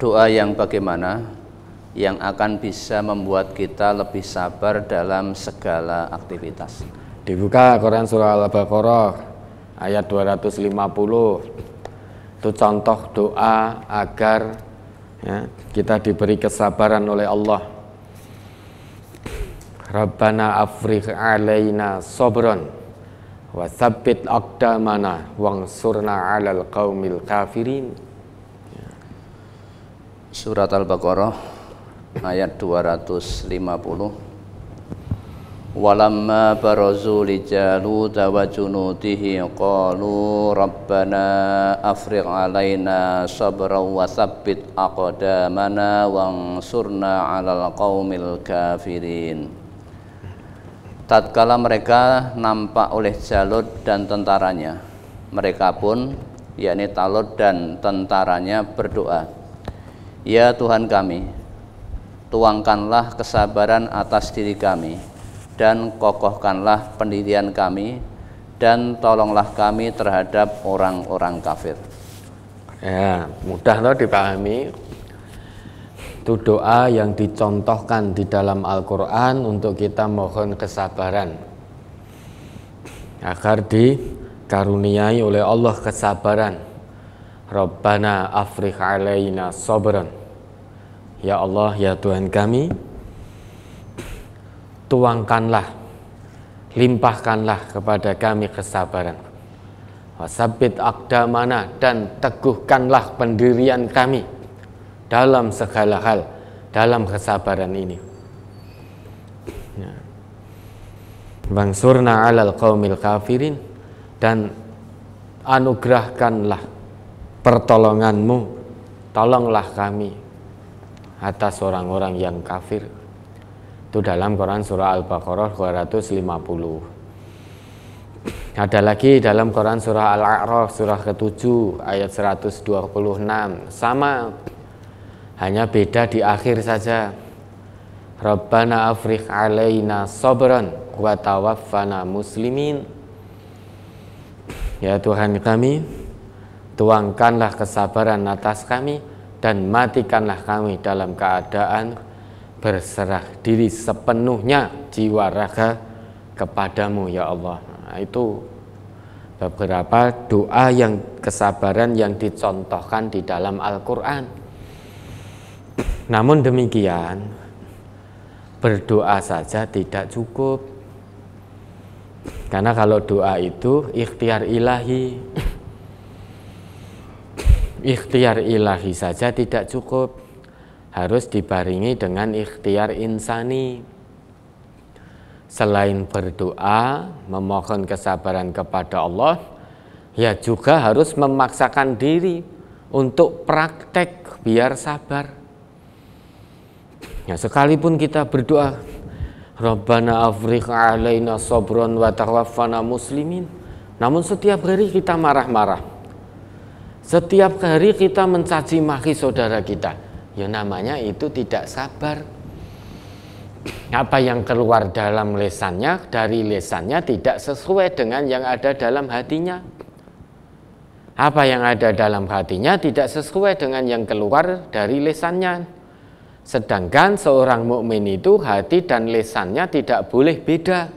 Doa yang bagaimana yang akan bisa membuat kita lebih sabar dalam segala aktivitas? Dibuka Quran surah Al-Baqarah ayat 250. Itu contoh doa agar kita diberi kesabaran oleh Allah. Rabbana afrigh alaina sabran wa tsabbit aqdamana wansurna 'alal qaumil kafirin. Surat Al-Baqarah ayat 250. Walamma barazu li Jalut wa junudihi qalu rabbana afrigh alaina sabran wa tsabbit aqdamana wansurna 'alal qaumil kafirin. Tatkala mereka nampak oleh Jalut dan tentaranya, mereka pun, yakni Talut dan tentaranya, berdoa, ya Tuhan kami, tuangkanlah kesabaran atas diri kami dan kokohkanlah pendirian kami dan tolonglah kami terhadap orang-orang kafir. Ya, mudah loh dipahami. Itu doa yang dicontohkan di dalam Al-Quran untuk kita mohon kesabaran agar dikaruniai oleh Allah kesabaran. Rabbana afrigh alaina sabran. Ya Allah, ya Tuhan kami, tuangkanlah, limpahkanlah kepada kami kesabaran. Wasabbit aqdamana, dan teguhkanlah pendirian kami dalam segala hal, dalam kesabaran ini. Wansurna 'alal qaumil kafirin, dan anugerahkanlah pertolonganmu, tolonglah kami atas orang-orang yang kafir. Itu dalam Quran surah Al-Baqarah 250. Ada lagi dalam Quran surah Al-A'raf surah ke-7 ayat 126. Sama, hanya beda di akhir saja. Rabbana afrigh alaina sabran wa tawaffana muslimin. Ya Tuhan kami, tuangkanlah kesabaran atas kami dan matikanlah kami dalam keadaan berserah diri sepenuhnya jiwa raga kepadamu ya Allah. Nah, itu beberapa doa yang kesabaran yang dicontohkan di dalam Al-Quran. Namun demikian, berdoa saja tidak cukup, karena kalau doa itu ikhtiar ilahi. Ikhtiar ilahi saja tidak cukup, harus dibarengi dengan ikhtiar insani. Selain berdoa, memohon kesabaran kepada Allah, ya juga harus memaksakan diri untuk praktek biar sabar. Ya, sekalipun kita berdoa, Rabbana afrigh alaina sabran wa tawaffana muslimin, namun setiap hari kita marah-marah, setiap hari kita mencaci maki saudara kita, ya namanya itu tidak sabar. Apa yang keluar dalam lesannya, dari lesannya tidak sesuai dengan yang ada dalam hatinya. Apa yang ada dalam hatinya tidak sesuai dengan yang keluar dari lesannya. Sedangkan seorang mukmin itu hati dan lesannya tidak boleh beda.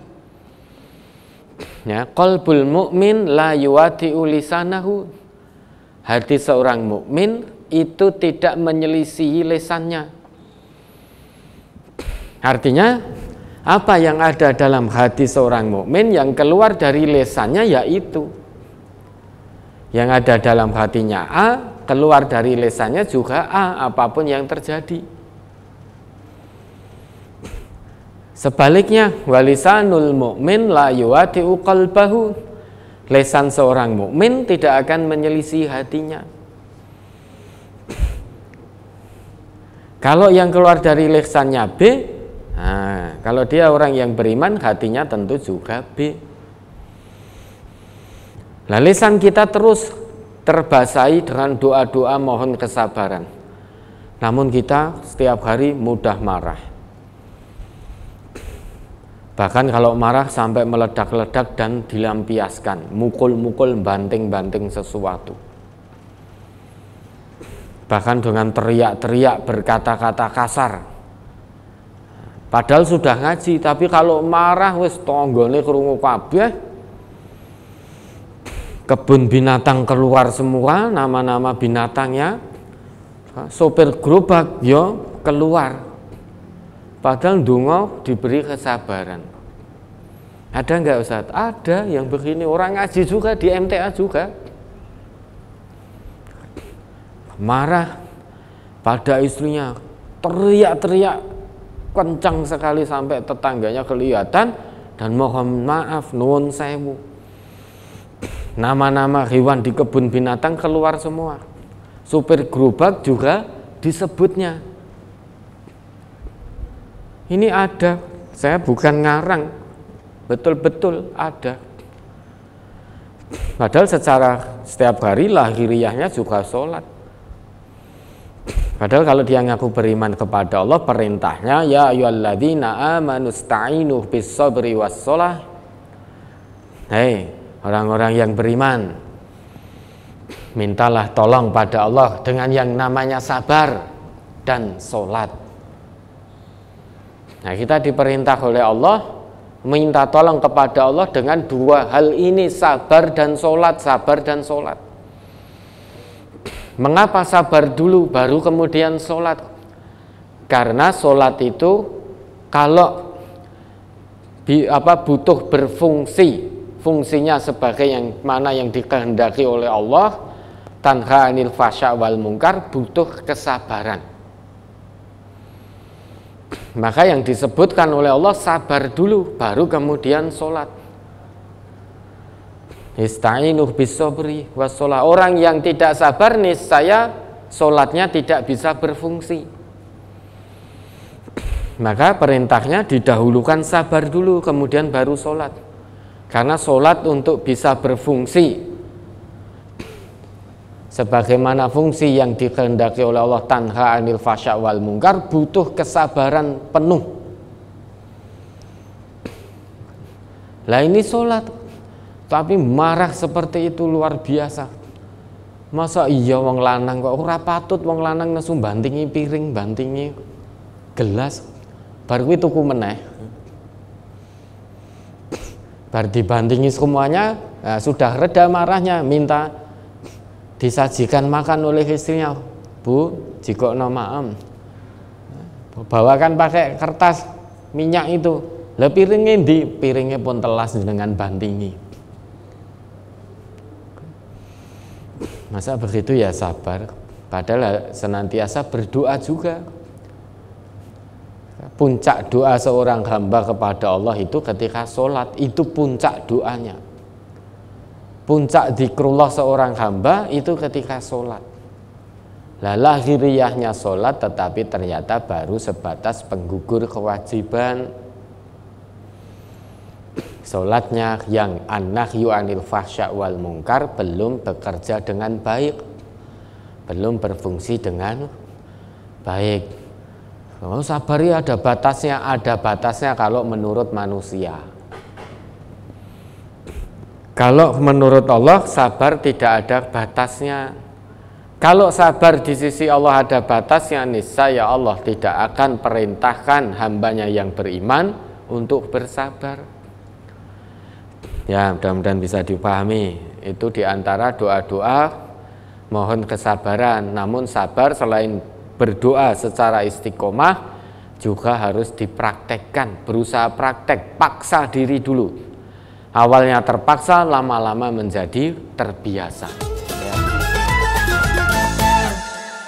Ya, qalbul mukmin la yuwati'u lisanahu. Hati seorang mukmin itu tidak menyelisihi lesannya. Artinya, apa yang ada dalam hati seorang mukmin yang keluar dari lesannya yaitu. Yang ada dalam hatinya A, keluar dari lesannya juga A, apapun yang terjadi. Sebaliknya, walisanul mu'min la yuwati'u qalbahu. Lesan seorang mukmin tidak akan menyelisih hatinya. Kalau yang keluar dari lesannya B, nah, kalau dia orang yang beriman, hatinya tentu juga B. Nah, lisan kita terus terbasahi dengan doa-doa mohon kesabaran. Namun kita setiap hari mudah marah. Bahkan kalau marah sampai meledak-ledak dan dilampiaskan, mukul-mukul, banting-banting sesuatu. bahkan dengan teriak-teriak berkata-kata kasar. Padahal sudah ngaji, tapi kalau marah wis tonggone krungu kabeh. Kebun binatang keluar semua nama-nama binatangnya. Sopir gerobak yo keluar. Padahal ndonga diberi kesabaran. Ada enggak Ustaz? Ada yang begini, orang ngaji juga di MTA juga. Marah pada istrinya, teriak-teriak kencang sekali sampai tetangganya kelihatan dan mohon maaf, nuwun sewu. Nama-nama hewan di kebun binatang keluar semua. Supir gerobak juga disebutnya. Ini ada, saya bukan ngarang, betul-betul ada. Padahal secara setiap hari lahiriahnya juga sholat. Padahal kalau dia ngaku beriman kepada Allah, perintahnya ya ayyuhalladzina amanu sta'inu bis-sabri was-shalah. Hei, orang-orang yang beriman, mintalah tolong pada Allah dengan yang namanya sabar dan sholat. Nah, kita diperintah oleh Allah minta tolong kepada Allah dengan dua hal ini, sabar dan sholat, sabar dan sholat. Mengapa sabar dulu baru kemudian sholat? Karena sholat itu kalau butuh berfungsi, fungsinya sebagai yang mana yang dikehendaki oleh Allah, tanha anil fasya wal mungkar, butuh kesabaran. Maka yang disebutkan oleh Allah sabar dulu baru kemudian sholat. Ista'inu bis-sabri was-shalah. Orang yang tidak sabar niscaya sholatnya tidak bisa berfungsi. Maka perintahnya didahulukan sabar dulu kemudian baru sholat. Karena sholat untuk bisa berfungsi sebagaimana fungsi yang dikehendaki oleh Allah, tanha anil fasya wal mungkar, butuh kesabaran penuh. Lah ini sholat, tapi marah seperti itu luar biasa. Masa iya wong lanang kok ora patut wong lanang nesu bantingi piring, bantingi gelas, bar kuwi tuku meneh. Bar dibantingi semuanya, nah, sudah reda marahnya, minta disajikan makan oleh istrinya. Bu, jikokno maem, bawakan pakai kertas minyak itu. Lah piringnya di piringnya pun telas dengan bantingi. Masa begitu ya sabar? Padahal senantiasa berdoa juga. Puncak doa seorang hamba kepada Allah itu ketika sholat, itu puncak doanya. Puncak zikrullah seorang hamba itu ketika sholat. Lah lahiriahnya sholat tetapi ternyata baru sebatas penggugur kewajiban. Sholatnya yang an-nahyu anil fahsya wal mungkar belum bekerja dengan baik, belum berfungsi dengan baik. Oh, sabar ya ada batasnya kalau menurut manusia. Kalau menurut Allah sabar tidak ada batasnya. Kalau sabar di sisi Allah ada batasnya, niscaya Allah tidak akan perintahkan hambanya yang beriman untuk bersabar. Ya, mudah-mudahan bisa dipahami. Itu diantara doa-doa mohon kesabaran. Namun sabar selain berdoa secara istiqomah juga harus dipraktekkan, berusaha praktek, paksa diri dulu. Awalnya terpaksa, lama-lama menjadi terbiasa.